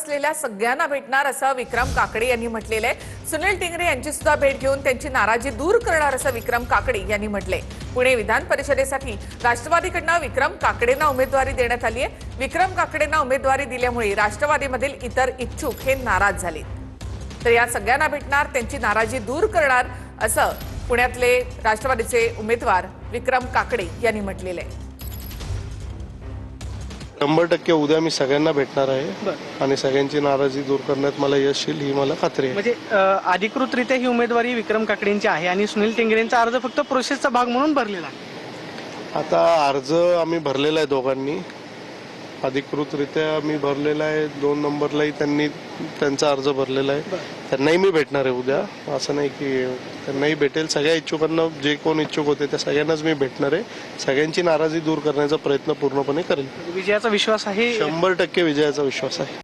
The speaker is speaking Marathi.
असलेल्या सगळ्यांना भेटणार असं विक्रम काकडे यांनी म्हटलेलं आहे। सुनील टिंगरे यांची सुद्धा भेट घेऊन त्यांची नाराजी दूर करणार असं विक्रम काकडे यांनी म्हटले। पुणे विधान परिषदेसाठी राष्ट्रवादीकडून विक्रम काकडेंना उमेदवारी देण्यात आली आहे। विक्रम काकडेंना उमेदवारी दिल्यामुळे राष्ट्रवादीमधील इतर इच्छुक हे नाराज झाले। तर या सगळ्यांना भेटणार, त्यांची नाराजी दूर करणार असं पुण्यातले राष्ट्रवादीचे उमेदवार विक्रम काकडे यांनी म्हटलेलं आहे। 100% उद्या मी सगळ्यांना भेटणार आहे आणि सगळ्यांची नाराजी दूर करण्यात मला यश येईल ही मला खात्री आहे। म्हणजे अधिकृतरित्या ही उमेदवारी विक्रम काकडेंची आहे आणि सुनील टिंगरेंचा अर्ज फक्त प्रोसेसचा भाग म्हणून भरलेला आहे। आता अर्ज आम्ही भरलेला आहे दोघांनी, अधिकृतरित्या मी भरलेला आहे, 2 नंबरलाही त्यांनी त्यांचा अर्ज भरलेला आहे। त्यांनाही मी भेटणार आहे उद्या, असं नाही की त्यांनाही भेटेल। सगळ्या इच्छुकांना, जे कोण इच्छुक होते त्या सगळ्यांनाच मी भेटणार आहे। सगळ्यांची नाराजी दूर करण्याचा प्रयत्न पूर्णपणे करेल। विजयाचा विश्वास आहे, 100% विजयाचा विश्वास आहे।